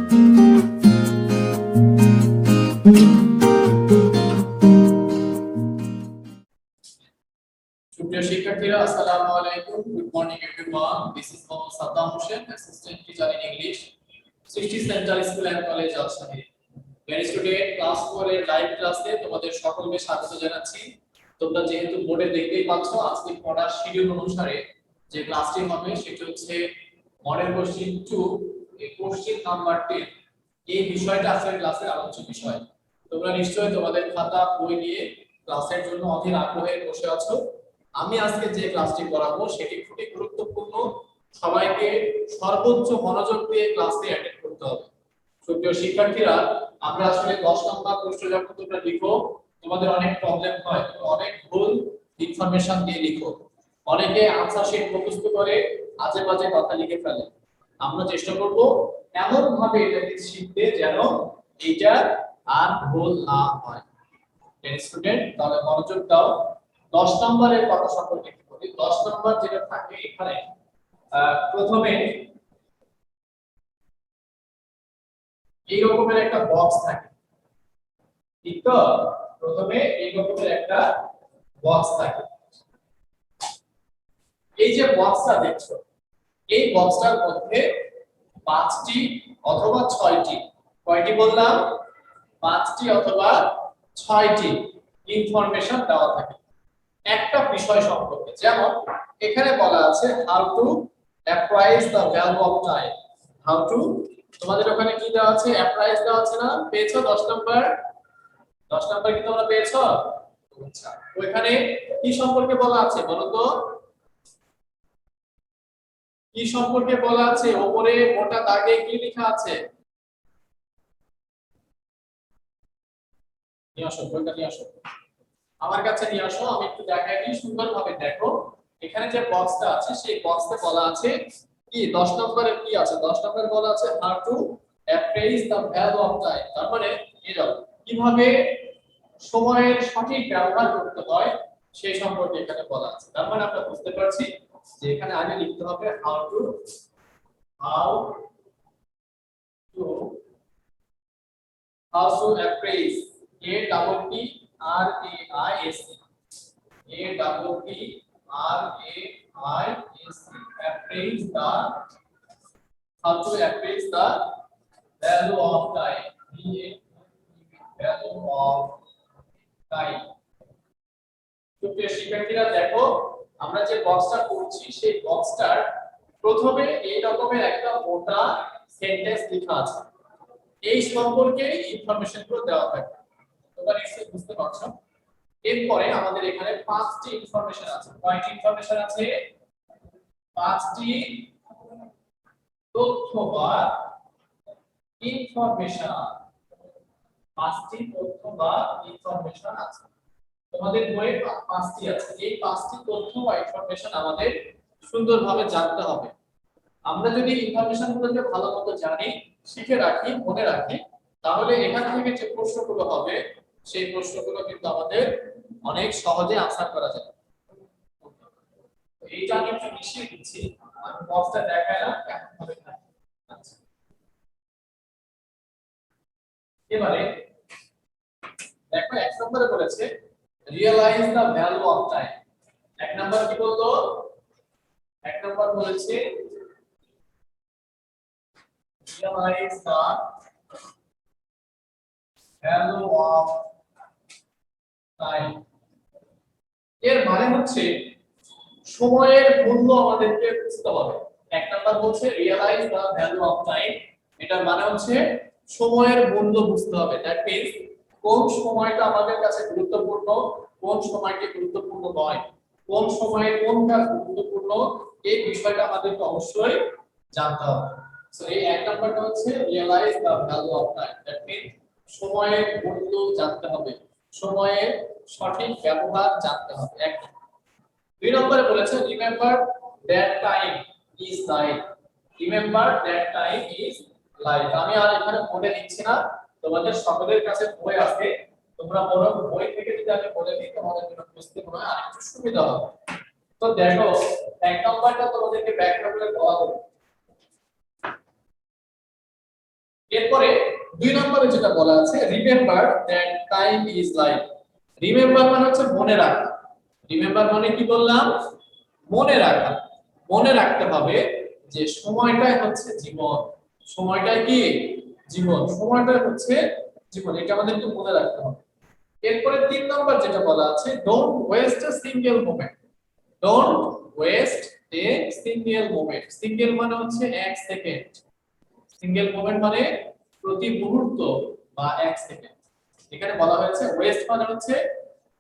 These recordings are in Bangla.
সুপ্রিয় শিক্ষার্থীরা, আসসালামু আলাইকুম। Good morning everyone. This is Mohammad Saddam Hossain, assistant teacher in English, Srishti center school and college Rajshahi. Dear student, class 4 এর লাইভ ক্লাসে তোমাদের সকলকে স্বাগত জানাচ্ছি। তোমরা যেহেতু বোর্ডে দেখতেই পাচ্ছ, আজকে পড়ার শিডিউল অনুসারে যে ক্লাসটি হবে সেটি হচ্ছে মডেল কোশ্চেন 2, এই কোশ্চেন নাম্বার 10। এই বিষয়টা আজকের ক্লাসের আলোচ্য বিষয়। তোমরা নিশ্চয়ই তোমাদের খাতা বই নিয়ে ক্লাসের জন্য অধীর আগ্রহে বসে আছো। আমি আজকে যে ক্লাসটি করাবো সেটি খুবই গুরুত্বপূর্ণ, সবাইকে সর্বোচ্চ মনোযোগ দিয়ে ক্লাসটি অ্যাটেন্ড করতে হবে। সুপ্রিয় শিক্ষার্থীরা, আমরা আসলে 10 নম্বর প্রশ্ন যখন তোমরা লিখো, তোমাদের অনেক প্রবলেম হয়, অনেক ভুল ইনফরমেশন দিয়ে লিখো, অনেকে আনসার শিট মুখস্থ করে আজে বাজে কথা লিখে ফেলে। আমরা চেষ্টা করব এমন ভাবে এটা শিখতে যেন এটা আর ভুল না হয়। স্টুডেন্ট, তাহলে মনোযোগ দাও। 10 নম্বরের কথা সম্পর্কে কি বলি। 10 নম্বর যেটা থাকে এখানে প্রথমে এই রকমের একটা বক্স থাকে, ঠিক তো? প্রথমে এই রকমের একটা বক্স থাকে। এই যে বক্সটা দেখছো, এই বক্সটার মধ্যে 5টি অথবা 6টি, কয়টি বললাম? 5টি অথবা 6টি ইনফরমেশন দেওয়া থাকে একটা বিষয় সম্পর্কে। যেমন এখানে বলা আছে how two apprise the value of time. How to, তোমাদের ওখানে কি দেওয়া আছে? অ্যাপ্রাইজ দেওয়া আছে না? পেয়েছো 10 নাম্বার? 10 নাম্বার কি তোমরা পেয়েছো? আচ্ছা, ওখানে কি সম্পর্কে বলা আছে বলো তো? কি সম্পর্কে বলা আছে? উপরে মোটা দাগে কি লেখা আছে? নিয়ে আসো, বইটা নিয়ে আসো, আমার কাছে নিয়ে আসো, আমি একটু দেখাই দিই সুন্দরভাবে। দেখো এখানে যে বক্সটা আছে সেই বক্সে বলা আছে কি 10 নম্বরে কি আছে? 10 নম্বরে বলা আছে how to appraise the value of time. তার মানে কিভাবে সময়ের সঠিক ব্যবহার করতে হয় সেই সম্পর্কে এখানে বলা আছে। তার মানে আমরা বুঝতে পারছি যে এখানে আগে লিখতে হবে how to appraise, A double P R A I S, A double P R A I S appraise the, how to appraise the value of time, value of time। তো প্রিয় শিক্ষার্থীরা, দেখো আমরা যে বক্সটা করছি সেই বক্সটার প্রথমে এই রকমের একটা মোটা সেন্টেন্স লেখা আছে, এই সম্পর্কে ইনফরমেশন গুলো দেওয়া থাকে। তোমরা নিশ্চয়ই বুঝতে পারছো। এরপরে আমাদের এখানে 5টি ইনফরমেশন আছে। কয়টি ইনফরমেশন আছে? 5টি তথ্য বা ইনফরমেশন, 5টি তথ্য বা ইনফরমেশন আছে। তোমাদের বইয়ে 5টি আছে। এই 5টি তথ্য বা ইনফরমেশন আমাদের সুন্দরভাবে জানতে হবে। আমরা যদি ইনফরমেশন গুলোকে ভালোমতো জানি, শিখে রাখি, মনে রাখি, তাহলে এখান থেকে যে প্রশ্নগুলো হবে সেই প্রশ্নগুলো কিন্তু আমাদের অনেক সহজে আনসার করা যাবে। এইটা আমি একটু মিশিয়ে দিচ্ছি, আমি বক্সটা দেখাইলাম কেমন ভাবে। আচ্ছা, এবারে দেখো 1 নম্বরে বলেছে realise the value of time. 1 নম্বর কি বলতো? 1 নম্বর বলেছে realise the value of time. এর মানে হচ্ছে সময়ের মূল্য আমাদেরকে বুঝতে হবে। 1 নাম্বার বলছে realise the value of time, এটার মানে হচ্ছে সময়ের মূল্য বুঝতে হবে। দ্যাট মিন্স কোন সময়টা আমাদের কাছে গুরুত্বপূর্ণ, কোন সময়টি গুরুত্বপূর্ণ নয়, কোন সময়ে কোন কাজ গুরুত্বপূর্ণ, এই বিষয়টা আমাদেরকে অবশ্যই জানতে হবে। সো এই 1 নাম্বারটা হচ্ছে realise the value of time. That means সময়ের মূল্য জানতে হবে, সময়ের সঠিক ব্যবহার জানতে হবে। 1 2 নম্বরে বলেছে remember that time is life. Remember that time is life. আমি আর এখানে বলে দিচ্ছি না, তোমাদের সকলের কাছে বই আছে, তোমরা বরং বই থেকে যদি আমি বলে দিই তোমাদের জন্য বুঝতে মনে হয় আরেকটু সুবিধা হবে। তো দেখো 1 নম্বরটা তোমাদেরকে ব্যাখ্যা করে বলা হলো। এরপরে 2 নম্বরে যেটা বলা আছে remember that time is life. Remember মানে হচ্ছে মনে রাখা। রিমেম্বার মানে কি বললাম? মনে রাখা। মনে রাখতে হবে যে সময়টাই হচ্ছে জীবন। সময়টাই কি? জীবন। সময়টাই হচ্ছে জীবন, এটা আমাদেরকে মনে রাখতে হবে। এরপরে 3 নম্বর যেটা বলা আছে don't waste a single moment. Don't waste a single moment. Single মানে হচ্ছে 1 সেকেন্ড। সিঙ্গেল মোমেন্ট মানে প্রতি মুহূর্ত বা 1 সেকেন্ড। এখানে বলা হয়েছে ওয়েস্ট মানে হচ্ছে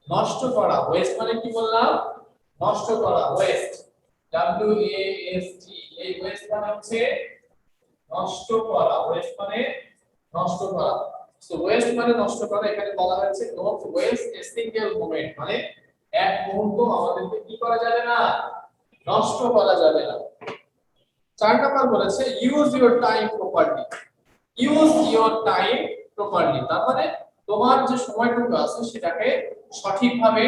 নষ্ট করা। ওয়েস্ট মানে কি বললাম? নষ্ট করা। West, W A S T, এই ওয়েস্ট মানে হচ্ছে নষ্ট করা। ওয়েস্ট মানে নষ্ট করা। সো ওয়েস্ট মানে নষ্ট করা। এখানে বলা হয়েছে don't waste a single moment, মানে এক মুহূর্ত আমাদেরকে কি করা যাবে না? নষ্ট করা যাবে না। 4 নাম্বার বলেছে use your time properly. Use your time properly, তার মানে তোমার যে সময়টুকু আছে সেটাকে সঠিকভাবে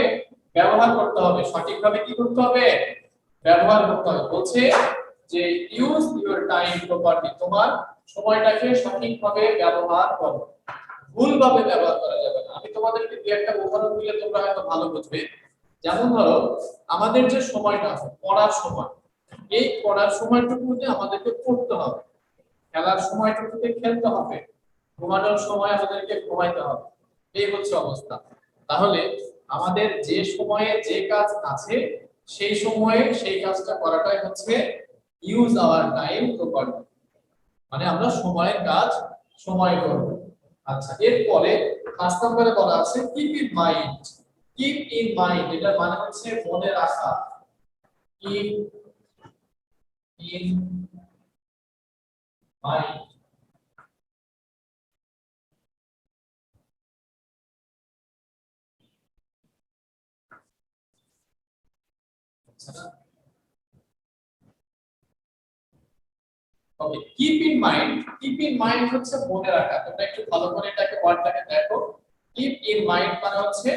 ব্যবহার করতে হবে। সঠিকভাবে কি করতে হবে? ব্যবহার করতে হবে। বলছে যে ইউজ ইওর টাইম প্রপারলি, তোমার সময়টাকে সঠিকভাবে ব্যবহার করো। ভুলভাবে ব্যবহার করা যাবে না। আমি তোমাদেরকে দুই একটা উদাহরণ দিলে তোমরা হয়তো ভালো বুঝবে। যেমন ধরো আমাদের যে সময়টা আছে পড়ার সময়, এই পড়ার সময়টুকুতে আমাদেরকে পড়তে হবে, খেলার সময়টুকুতে খেলতে হবে, ঘুমানোর সময় আমাদেরকে ঘুমাইতে হবে। এই হচ্ছে অবস্থা। তাহলে আমাদের যে সময়ে যে কাজ আছে সেই সময়ে সেই কাজটা করাটাই হচ্ছে ইউজ আওয়ার টাইম প্রপারলি, মানে আমরা সময়ের কাজ সময় করব। আচ্ছা, এরপরে 5 নম্বরে বলা আছে keep in mind. Keep in mind এটার মানে হচ্ছে মনে রাখা। কিপ ইন মাইন্ড, আচ্ছা okay. Keep in mind, keep in mind হচ্ছে মনে রাখা। তোমরা একটু ভালো করে এটাকে ওয়ার্ডটাকে দেখো। কিপ ইন মাইন্ড মানে হচ্ছে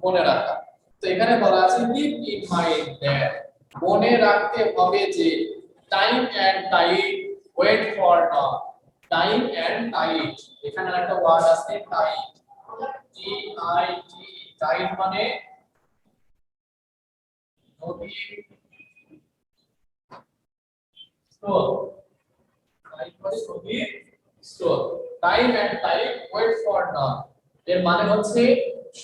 মনে রাখা। তো এখানে বলা আছে কিপ ইন মাইন্ড দ্যাট, মনে রাখতে হবে যে time and tide wait for not. Time and tide, এখানে একটা ওয়ার্ড আছে tide, T I T. Tide মানে নদী, স্রোত। টাইম মানে নদীর স্রোত। Time and tide wait for not, এর মানে হচ্ছে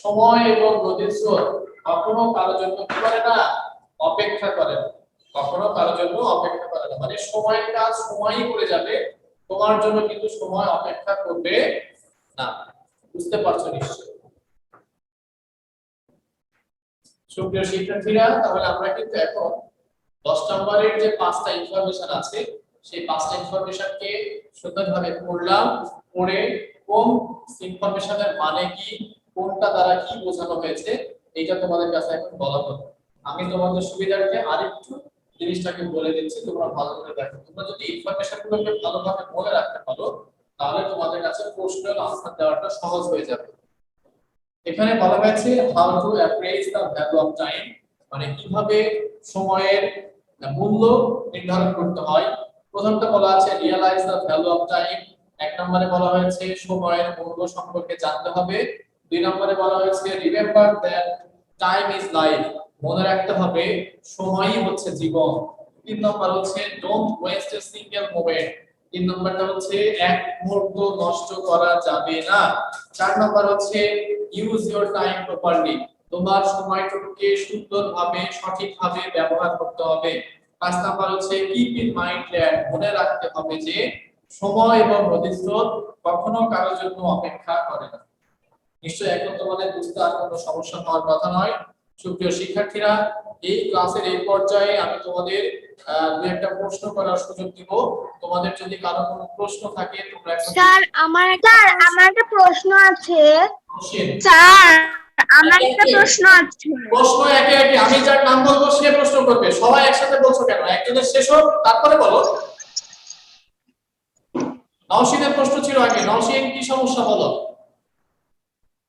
সময় এবং নদীর স্রোত কখনো কারোর জন্য কি করে না? অপেক্ষা করে না। কখনো কারোর জন্য অপেক্ষা করে না, মানে সময়ের কাজ সময়ই করে যাবে, তোমার জন্য কিন্তু সময় অপেক্ষা করবে না। বুঝতে পারছো নিশ্চয়ই? সুপ্রিয় শিক্ষার্থীরা, তাহলে আমরা কিন্তু এখন 10 নম্বরের যে 5টা ইনফরমেশন আছে সেই 5টা ইনফরমেশনকে সুন্দরভাবে পড়লাম। পড়ে কোন ইনফরমেশনের মানে কি, কোনটা দ্বারা কি বোঝানো হয়েছে, এইটা তোমাদের কাছে এখন বলা হলো। আমি তোমাদের সুবিধার্থে আরেকটু জিনিসটাকে বলে দিচ্ছি, তোমরা ভালো করে দেখো। তোমরা যদি ইনফরমেশনগুলোকে ভালোভাবে মনে রাখতে পারো তাহলে তোমাদের কাছে প্রশ্নের আনসার দেওয়াটা সহজ হয়ে যাবে। এখানে বলা হয়েছে how to appraise the value of time, মানে কিভাবে সময়ের মূল্য নির্ধারণ করতে হয়। প্রথমটা বলা আছে realise the value of time. 1 নম্বরে বলা হয়েছে সময়ের মূল্য সম্পর্কে জানতে হবে। 2 নম্বরে বলা হয়েছে remember that time is life, মনে রাখতে হবে সময়ই হচ্ছে জীবন। 3 নম্বর হচ্ছে don't waste a single moment. 3 নম্বরটা হচ্ছে এক মুহূর্ত নষ্ট করা যাবে না। 4 নম্বর হচ্ছে ইউজ ইওর টাইম প্রপারলি, তোমার সময়টুকুকে সুন্দরভাবে সঠিকভাবে ব্যবহার করতে হবে। 5 নম্বর হচ্ছে কিপ ইন মাইন্ড দ্যাট, মনে রাখতে হবে যে সময় এবং নদীর স্রোত কখনো কারোর জন্য অপেক্ষা করে না। নিশ্চয়ই এখন তোমাদের বুঝতে আর কোনো সমস্যা হওয়ার কথা নয়। সুপ্রিয় শিক্ষার্থীরা, এই ক্লাসের এই পর্যায়ে আমি তোমাদের দুই একটা প্রশ্ন করার সুযোগ দিব। তোমাদের যদি কারো কোনো প্রশ্ন থাকে তোমরা এখন স্যার আমার একটা প্রশ্ন আছে। কোশ্চেন স্যার আমার একটা প্রশ্ন আছে। প্রশ্ন একে একে আমি যার নাম বলবো সে প্রশ্ন করবে। সবাই একসাথে বলছো কেন? একজনের শেষ হোক তারপরে বলো। নওশীনের প্রশ্ন ছিল আগে। নওশীন কি সমস্যা বলো?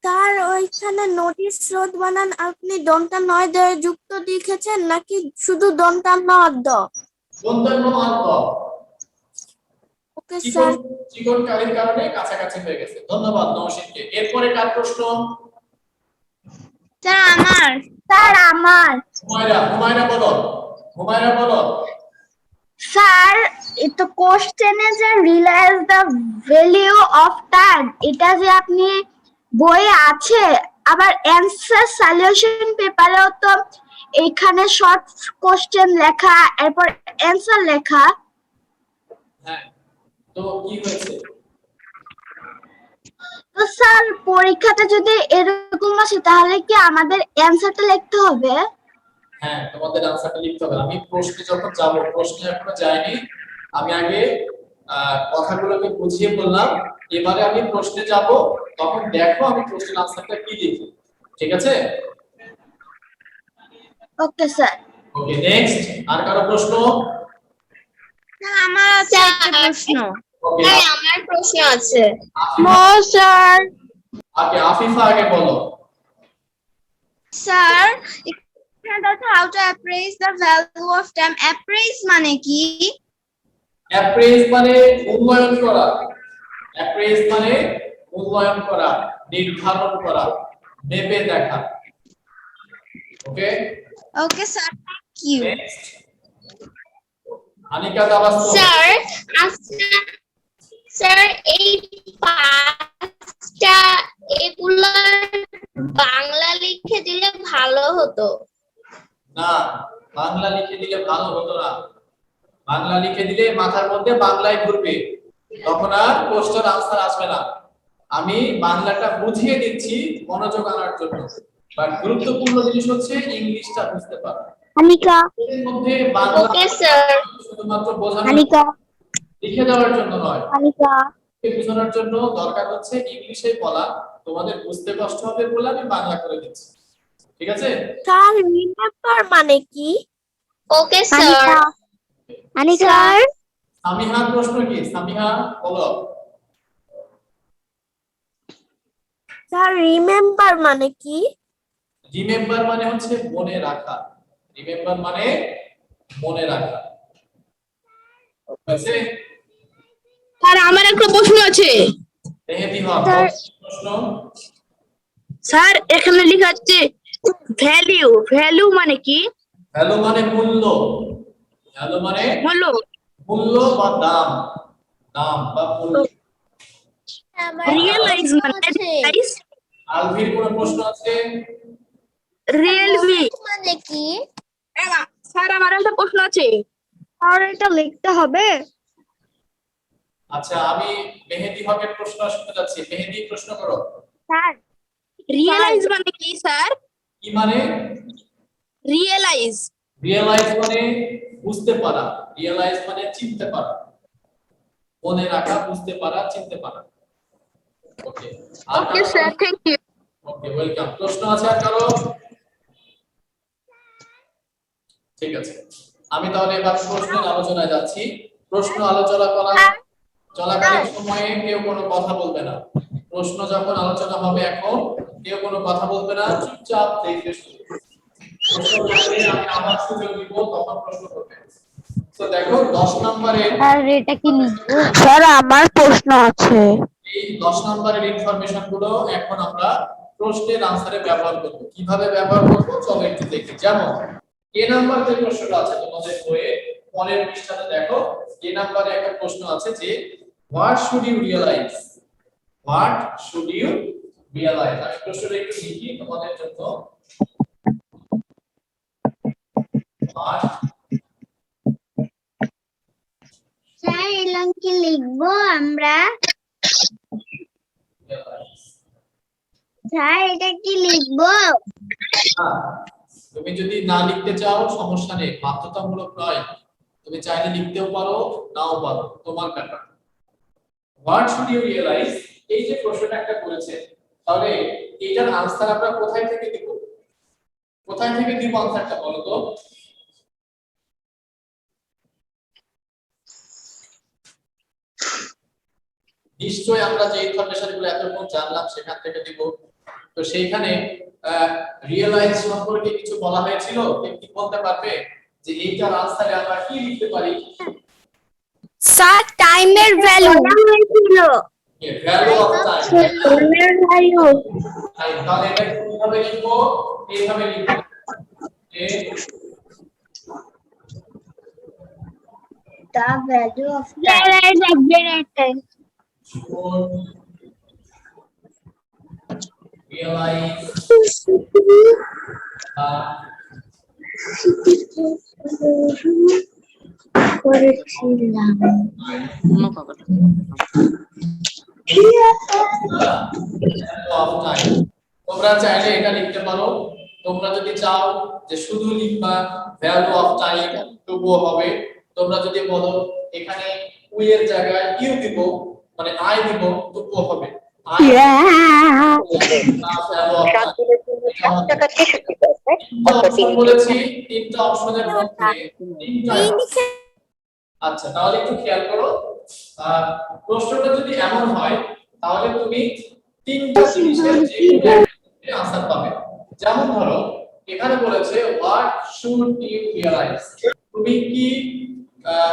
স্যার ওইখানে নদীর স্রোত বানান আপনি দন্তা নয় দ যুক্ত লিখেছেন নাকি শুধু দন্তা নদ? দন্তান্ন অন্ত। Okay sir. চিকন কালির কারণে কাছাকাছি হয়ে গেছে। ধন্যবাদ নওশিনকে। এরপরে কার প্রশ্ন? স্যার আমার। স্যার আমার। হুমায়রা বলো। হুমায়রা বলো। স্যার এটা কোশ্চেনে যে realise the value of time, এটা যে আপনি বইয়ে আছে, আবার অ্যানসার সলিউশন পেপারেও তো এখানে শর্ট কোশ্চেন লেখা, এরপর অ্যানসার লেখা। হ্যাঁ, তো কি হয়েছে? তো স্যার পরীক্ষাতে যদি এরকম আসে তাহলে কি আমাদের অ্যানসারটা লিখতে হবে? হ্যাঁ, তোমাদের আনসারটা লিখতে হবে। আমি প্রশ্নে যখন যাব, প্রশ্নে এখনো যাইনি, আমি আগে কথাগুলোকে বুঝিয়ে বললাম, এবারে আমি প্রশ্নে যাব, তখন দেখো আমি প্রশ্নের আনসারটা কি লিখি। ঠিক আছে? Okay sir. ওকে, নেক্সট। আর কারো প্রশ্ন? আমার আছে একটা প্রশ্ন। ওকে, আমার প্রশ্ন আছে। No sir. ওকে, আফিফা আগে বলো। Sir how to appraise the value of time, appraise মানে কি? অ্যাপ্রেজ মানে মূল্যায়ন করা। অ্যাপ্রেজ মানে মূল্যায়ন করা, নির্ধারণ করা, মেপে দেখা। Okay, okay sir, thank you. Next. Anika Tabassum. Sir আচ্ছা, স্যার এই পাঁচটা এগুলার বাংলা লিখে দিলে ভালো হতো। না, বাংলা লিখে দিলে ভালো হতো না। বাংলা লিখে দিলে মাথার মধ্যে বাংলায় ঘুরবে, তখন আর কোশ্চেন আনসার আসবে না। আমি বাংলাটা বুঝিয়ে দিচ্ছি মনোযোগ আনার জন্য, বাট গুরুত্বপূর্ণ জিনিস হচ্ছে ইংলিশটা বুঝতে পারা। আনিকা। এর মধ্যে বাংলা ওকে স্যার। শুধুমাত্র বোঝানো, আনিকা। লিখে দেওয়ার জন্য নয়, আনিকা। বোঝানোর জন্য দরকার হচ্ছে ইংলিশে বলা। তোমাদের বুঝতে কষ্ট হবে বলে আমি বাংলা করে দিচ্ছি। ঠিক আছে? স্যার রিমেম্বার মানে কি? Okay sir. আনিকা। সামিহার প্রশ্ন কি? সামিহা বলো। স্যার রিমেম্বার মানে কি? রিমেম্বার মানে হচ্ছে মনে রাখা। রিমেম্বার মানে মনে রাখা। আছে? স্যার আমার একটা প্রশ্ন আছে। মেহেদী হক, স্যার। প্রশ্ন। স্যার এখানে লেখা আছে ভ্যালু, ভ্যালু মানে কি? ভ্যালু মানে মূল্য। ভ্যালু মানে বলো। মূল্য বা দাম। দাম বা মূল্য। রিয়েলাইজ মানে রিয়েলাইজ, আলভির কোন প্রশ্ন আছে? রিয়েলভি মানে কি? স্যার আমার একটা প্রশ্ন আছে। আর এটা লিখতে হবে? আচ্ছা, আমি মেহেদী হকের প্রশ্ন শুনতে যাচ্ছি। মেহেদী প্রশ্ন করো। স্যার রিয়েলাইজ মানে কি স্যার? কি মানে? রিয়েলাইজ। রিয়েলাইজ মানে বুঝতে পারা। রিয়েলাইজ মানে চিনতে পারা, মনে রাখা, বুঝতে পারা, চিনতে পারা। ওকে, আর okay sir, thank you. Okay, welcome. প্রশ্ন আছে আর কারো? ঠিক আছে, আমি তাহলে এবার প্রশ্নের আলোচনায় যাচ্ছি। প্রশ্ন আলোচনা করা চলাকালীন সময়ে কেউ কোনো কথা বলবে না। প্রশ্ন যখন আলোচনা হবে এখন কেউ কোনো কথা বলবে না, চুপচাপ দেখবে শুধু। প্রশ্ন থাকলে আমি আবার সুযোগ দিব, তখন প্রশ্ন করবে। তো দেখো 10 নম্বরের, আর এটা কি লিখবো? স্যার আমার প্রশ্ন আছে। এই 10 নম্বরের ইনফরমেশন গুলো এখন আমরা প্রশ্নের আনসারে ব্যবহার করব। কিভাবে ব্যবহার করব চলো একটু দেখি। যেমন এ নাম্বার যে প্রশ্নটা আছে তোমাদের বইয়ে পরের পৃষ্ঠাতে দেখো, এ নাম্বারে একটা প্রশ্ন আছে যে what should you realise. What should you realise. আমি প্রশ্নটা একটু লিখি তোমাদের জন্য। হোয়াট, স্যার এলাম কি লিখবো আমরা? স্যার এটা কি লিখবো? তুমি যদি না লিখতে চাও সমস্যা নেই, বাধ্যতামূলক নয়। তুমি চাইলে লিখতেও পারো, নাও পারো, তোমার ব্যাপার। হোয়াট শুড ইউ রিয়ালাইজ, এই যে প্রশ্নটা একটা করেছে, তাহলে এটার আনসার আমরা কোথায় থেকে দিব? কোথায় থেকে দিব আনসারটা বলো তো? নিশ্চয়ই আমরা যে ইনফরমেশন গুলো এতক্ষণ জানলাম সেখান থেকে দিব। তো সেইখানে রিয়েলাইজ সম্পর্কে কিছু বলা হয়েছিল, কেউ কি বলতে পারবে যে এইটার আনসারে আমরা কি লিখতে পারি? স্যার টাইমের ভ্যালু হয়েছিল ভ্যালু অফ টাইম টাইমের ভ্যালু তাহলে এটা কিভাবে লিখবো এইভাবে লিখবো যে the value of time should realize করেছিলাম অফ টাইম তোমরা চাইলে এটা লিখতে পারো তোমরা যদি চাও যে শুধু লিখবা ভ্যালু অফ টাইম তবুও হবে তোমরা যদি বলো এখানে উই এর জায়গায় ইউ দিব মানে আই দিব তবুও হবে আই ভ্যালু অফ টাইম বলেছি তিনটা অপশনের মধ্যে তিনটা আচ্ছা তাহলে একটু খেয়াল করো প্রশ্নটা যদি এমন হয় তাহলে তুমি তিনটা জিনিসের যে কোনো আনসার পাবে যেমন ধরো এখানে বলেছে হোয়াট শুড ইউ রিয়ালাইজ তুমি কি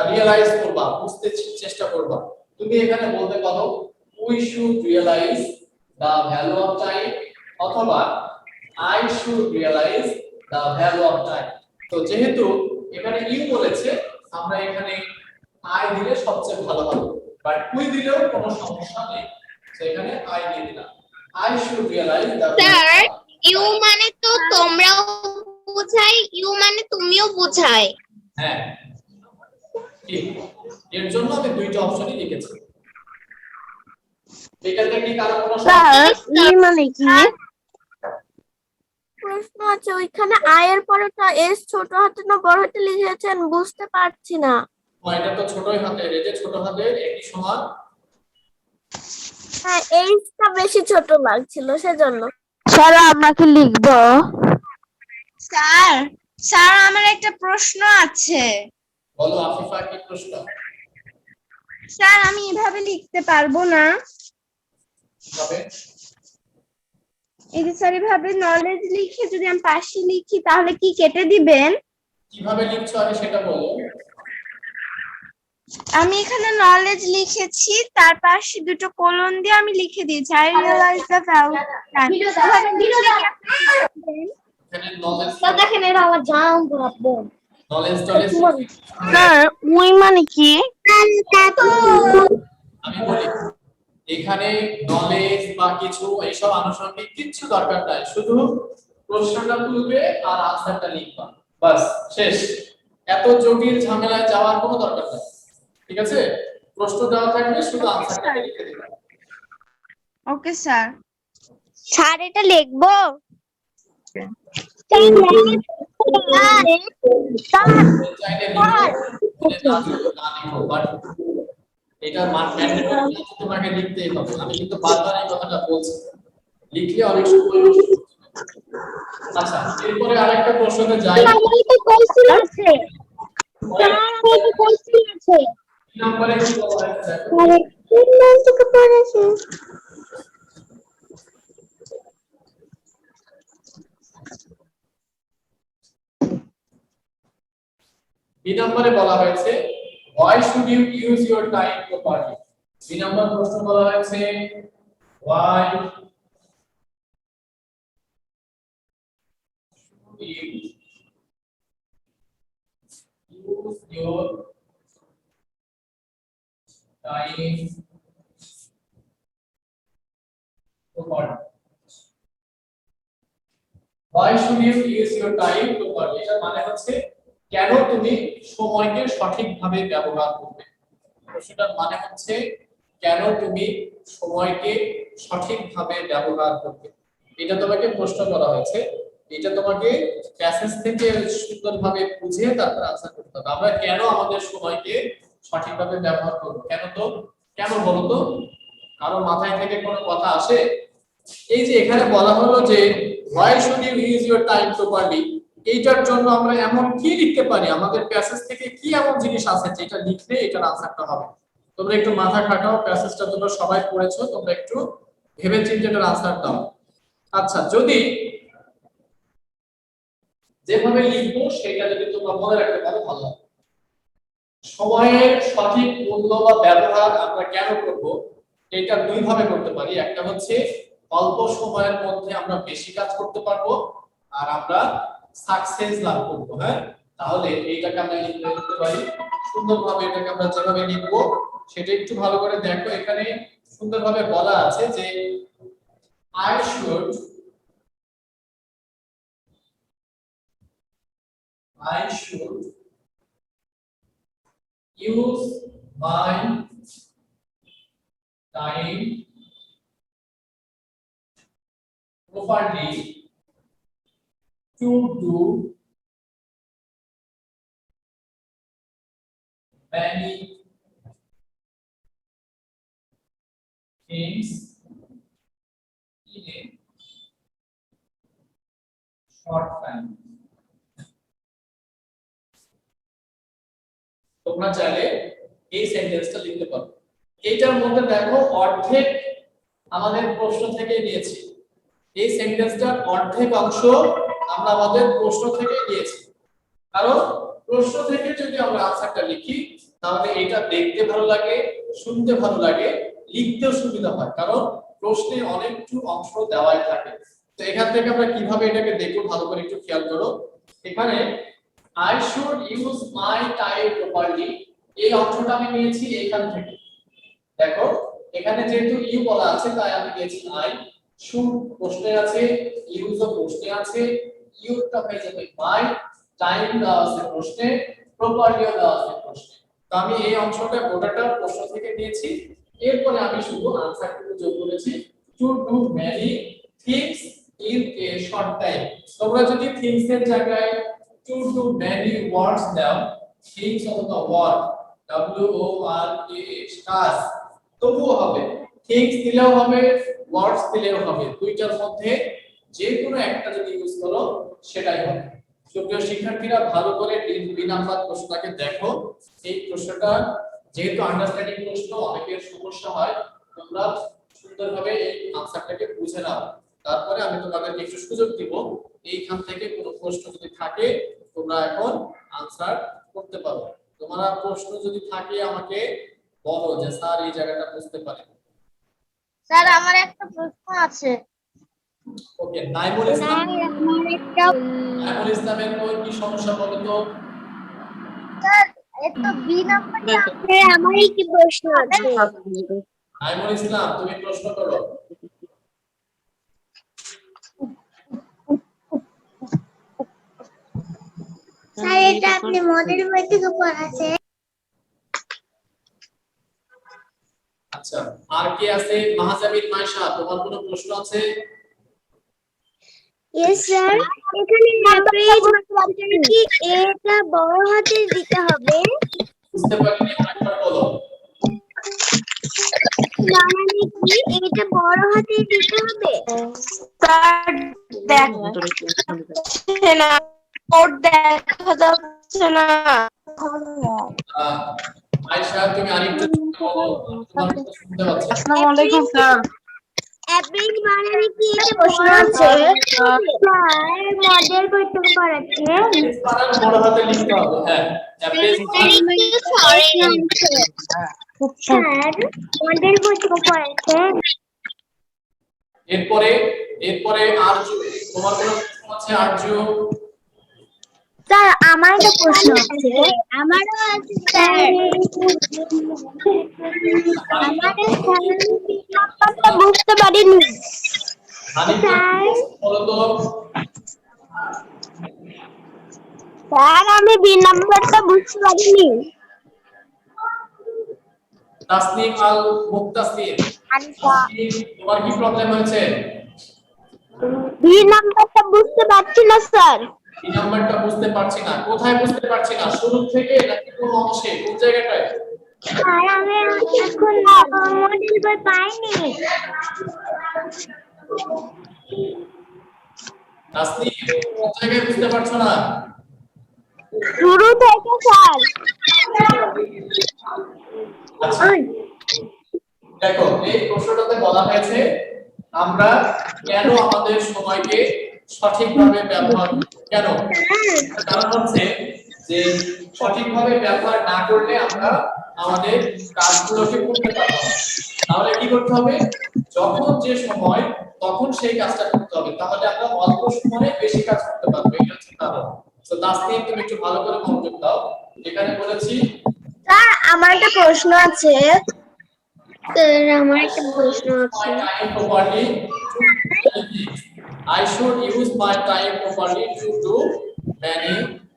রিয়ালাইজ করবা বুঝতে চেষ্টা করবা তুমি এখানে বলতে পারো we should realise the value of time অথবা I should realise the value of time তো যেহেতু এখানে ইউ বলেছে আমরা এখানে আই দিলে সবচেয়ে ভালো হবে বাট উই দিলেও কোনো সমস্যা নেই তো এখানে আই দিয়ে দিলাম I should realise the sir you মানে তো তোমরাও বোঝাই ইউ মানে তুমিও বোঝাই হ্যাঁ ঠিক এর জন্য আমি দুইটা অপশনই লিখেছি এটাতে কি কারো কোনো মানে কি প্রশ্ন আছে ওইখানে আয়ের পরেটা এস ছোট হাতে না বড় হাতে লিখেছেন বুঝতে পারছি না এটা তো ছোটই হাতের এই যে ছোট হাতের একই সমান হ্যাঁ এইটা বেশি ছোট লাগছিল সেজন্য স্যার আমরা কি লিখবো স্যার স্যার আমার একটা প্রশ্ন আছে বলো আফিফা কি প্রশ্ন স্যার আমি এভাবে লিখতে পারবো না তবে এই যে স্যার এভাবে নলেজ লিখে যদি আমি পাশে লিখি তাহলে কি কেটে দিবেন কিভাবে লিখছো আগে সেটা বলো আমি এখানে নলেজ লিখেছি তার পাশে দুটো কোলন দিয়ে আমি লিখে দিয়েছি আই রিয়ালাইজ দ্য ভ্যালু এখানে নলেজ দেখেন এরা আমার জাম বরাবর নলেজ স্যার উই মানে কি আমি বলি এখানে নলেজ বা কিছু এইসব আনুষঙ্গিক কিছু দরকার নাই শুধু প্রশ্নটা তুলবে আর আনসারটা লিখবা বাস শেষ এত জটিল ঝামেলায় যাওয়ার কোনো দরকার নাই ঠিক আছে প্রশ্ন দেওয়া থাকবে শুধু আনসারটা লিখে দিবা ওকে স্যার স্যার এটা লিখবো চাইলে না লিখো বাট এটা ম্যান্ডেটরি তোমাকে লিখতেই হবে আমি কিন্তু বারবার এই কথাটা বলছি লিখলে অনেক সময় নষ্ট হচ্ছে। আচ্ছা এরপরে আরেকটা প্রশ্নতে যাই কি নম্বরে কি বলা হয়েছে বি নম্বরে বলা হয়েছে why should you use your time properly B নম্বর প্রশ্ন বলা হয়েছে why should you use your time properly why should you use your time properly এটা মানে হচ্ছে কেন তুমি সময়কে সঠিকভাবে ব্যবহার করবে প্রশ্নটার মানে হচ্ছে কেন তুমি সময়কে সঠিকভাবে ব্যবহার করবে এটা তোমাকে প্রশ্ন করা হয়েছে এটা তোমাকে প্যাসেজ থেকে সুন্দরভাবে বুঝিয়ে তারপর আনসার করতে হবে আমরা কেন আমাদের সময়কে সঠিকভাবে ব্যবহার করব কেন বলো তো কারো মাথায় থেকে কোনো কথা আসে এই যে এখানে বলা হলো যে why should you use your time properly এইটার জন্য আমরা এমন কি লিখতে পারি আমাদের প্যাসেজ থেকে কি এমন জিনিস আছে যেটা লিখলে এটার আনসারটা হবে তোমরা একটু মাথা খাটাও প্যাসেজটা তোমরা সবাই পড়েছো তোমরা একটু ভেবে চিন্তে এটার আনসার দাও আচ্ছা যদি যেভাবে লিখবো সেটা যদি তোমরা মনে রাখতে পারো ভালো হবে সময়ের সঠিক মূল্য বা ব্যবহার আমরা কেন করব, এটা দুই ভাবে করতে পারি। একটা হচ্ছে অল্প সময়ের মধ্যে আমরা বেশি কাজ করতে পারবো আর আমরা সাকসেস লাভ করব। হ্যাঁ, তাহলে এইটাকে আমরা লিখতে পারি সুন্দরভাবে। এটাকে আমরা যেভাবে লিখবো সেটা একটু ভালো করে দেখো। এখানে সুন্দরভাবে বলা আছে যে I should use my time properly to do many things in a short time. তোমরা চাইলে এই সেন্টেন্সটা লিখতে পারো। এইটার মধ্যে দেখো অর্ধেক আমাদের প্রশ্ন থেকে নিয়েছি। এই সেন্টেন্সটার অর্ধেক অংশ আমরা আমাদের প্রশ্ন থেকে নিয়েছি। কারণ প্রশ্ন থেকে যদি আমরা আনসারটা লিখি তাহলে এটা দেখতে ভালো লাগে, শুনতে ভালো লাগে, লিখতেও সুবিধা হয়। কারণ প্রশ্নে অনেকটু অংশ দেওয়াই থাকে। তো এখান থেকে আমরা কিভাবে এটাকে দেখব ভালো করে একটু খেয়াল করো। এখানে I should use my time properly, এই অংশটা আমি নিয়েছি এইখান থেকে। দেখো এখানে যেহেতু ইউ বলা আছে তাই আমি নিয়েছি I, should প্রশ্নে আছে, ইউজ ও প্রশ্নে আছে, ইউটা হয়ে যাবে my, টাইম দেওয়া আছে প্রশ্নে, প্রপারলি দেওয়া আছে প্রশ্নে। তো আমি এই অংশটা গোটাটা প্রশ্ন থেকে নিয়েছি। এরপরে আমি শুধু আনসারটুকু যোগ করেছি to do many things in a short time। তোমরা যদি things এর জায়গায় to do many words দাও, things অথবা work W O R K S কাজ তবুও হবে, things দিলেও হবে, words দিলেও হবে। দুইটার মধ্যে যে কোনো একটা যদি ইউজ করো সেটাই হবে। সুপ্রিয় শিক্ষার্থীরা ভালো করে দুই নাম্বার প্রশ্নটাকে দেখো। এই প্রশ্নটা যেহেতু আন্ডারস্ট্যান্ডিং প্রশ্ন, অনেকের সমস্যা হয়, তোমরা সুন্দরভাবে এই আনসারটাকে বুঝে নাও। তারপরে আমি তোমাদেরকে একটু সুযোগ দিব, এইখান থেকে কোনো প্রশ্ন যদি থাকে তোমরা এখন আনসার করতে পারো। তোমার প্রশ্ন যদি থাকে আমাকে বলো যে স্যার এই জায়গাটা বুঝতে পারি। স্যার আমার একটা প্রশ্ন আছে। ওকে, নাইমুল ইসলামের কি সমস্যা বলো তো? স্যার এটা বি নাম্বারটা আমারই কি প্রশ্ন আছে? নাইমুল ইসলাম তুমি প্রশ্ন করো। স্যার এটা আপনি মডেল বই থেকে পড়াছেন? আচ্ছা, আর কে আছে? মাহজাবিন মাইশা, তোমার কোনো প্রশ্ন আছে? ইয়েস স্যার, এখানে অ্যাভারেজ মানে কি এটা বড় হাতের দিতে হবে? বুঝতে পারিনি, আরেকবার বলো। মানে কি এটা বড় হাতের দিতে হবে? স্যার দেখছে না, কোড দেখা যাচ্ছে না। মাইশা তুমি আরেকটু বলো, তোমার কথা শুনতে পাচ্ছি। আসসালামু আলাইকুম স্যার। অ্যাভারেজ মানে কি এটা প্রশ্ন বড় আছে। স্যার মডেল বই থেকে পড়াচ্ছে? পারার বড় হাতে লিখতে হবে। হ্যাঁ, অ্যাভারেজ স্যার মডেল বই থেকে পড়াচ্ছে? এরপরে আরজু, তোমার কোনো প্রশ্ন আছে আরজু? স্যার আমার একটা প্রশ্ন আছে। আমারও আছে স্যার। নাম্বারটা বুঝতে পারিনি। বলো তো। স্যার আমি বি নাম্বারটা বুঝতে পারিনি। তাসনিম আল মুক্তাসির, তোমার কি প্রবলেম হয়েছে? বি নাম্বারটা বুঝতে পারছি না স্যার। এই নাম্বারটা বুঝতে পারছি না, কোথায় বুঝতে পারছি না? শুরু থেকে নাকি কোন অংশে, কোন জায়গাটায়? স্যার আমি এখন মডেল বই পাইনি। তাসনিম কোন জায়গায় বুঝতে পারছো না? শুরু থেকে স্যার। আচ্ছা, দেখো এই প্রশ্নটাতে বলা হয়েছে আমরা কেন আমাদের সময়কে সঠিকভাবে ব্যবহার করি। কেন? কারণ হচ্ছে যে যে সঠিকভাবে ব্যবহার না করলে আমরা আমাদের কাজগুলোকে করতে পারবো না। তাহলে কি করতে হবে, যখন যে সময় তখন সেই কাজটা করতে হবে, তাহলে আমরা অল্প সময়ে বেশি কাজ করতে পারবো। এটা হচ্ছে কারণ। তো তাসনিম তুমি একটু ভালো করে মনোযোগ দাও। এখানে বলেছি স্যার আমার একটা প্রশ্ন আছে। স্যার আমার একটা প্রশ্ন আছে। time properly. I should use my time properly to do many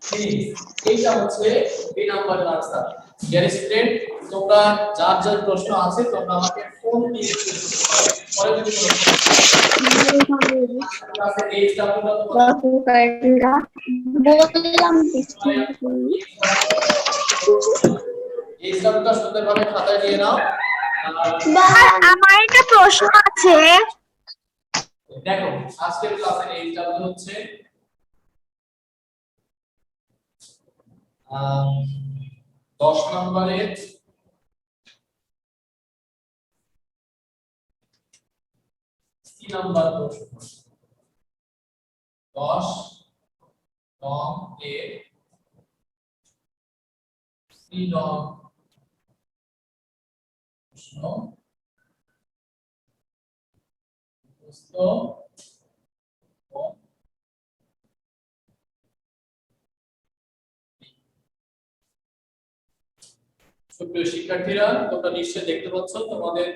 things. এইটা হচ্ছে বি নাম্বারের আনসার। ডিয়ার স্টুডেন্ট, তোমরা যার যার প্রশ্ন আছে তোমরা আমাকে ফোন দিয়ে পরে যদি ক্লাসে এই স্টাফগুলো এই স্টাফটা সুন্দরভাবে খাতায় নিয়ে নাও। স্যার আমার একটা প্রশ্ন আছে। দেখো আজকের ক্লাসের এই স্টাফগুলো হচ্ছে 10 নম্বরের সি নাম্বার প্রশ্ন। 10 নং এর সি নং প্রশ্ন। সুপ্রিয় শিক্ষার্থীরা, তোমরা নিশ্চয়ই দেখতে পাচ্ছ তোমাদের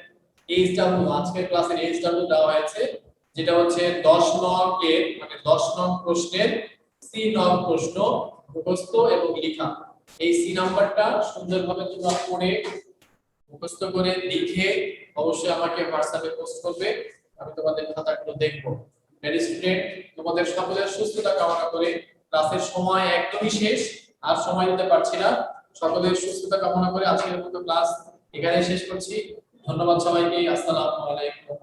এইচডব্লিউ আজকের ক্লাসের এইচডব্লিউ দেওয়া হয়েছে, যেটা হচ্ছে 10 নং এর মানে 10 নং প্রশ্নের সি নং প্রশ্ন মুখস্থ এবং লেখা। এই সি নাম্বারটা সুন্দরভাবে তোমরা পড়ে মুখস্থ করে লিখে অবশ্যই আমাকে হোয়াটসঅ্যাপে পোস্ট করবে, আমি তোমাদের খাতাগুলো দেখব। ভেরি স্টুডেন্ট, তোমাদের সকলের সুস্থতা কামনা করে ক্লাসের সময় একদমই শেষ, আর সময় দিতে পারছি না। সকলের সুস্থতা কামনা করে আজকের মতো ক্লাস এখানেই শেষ করছি। ধন্যবাদ সবাইকে। আসসালামু আলাইকুম।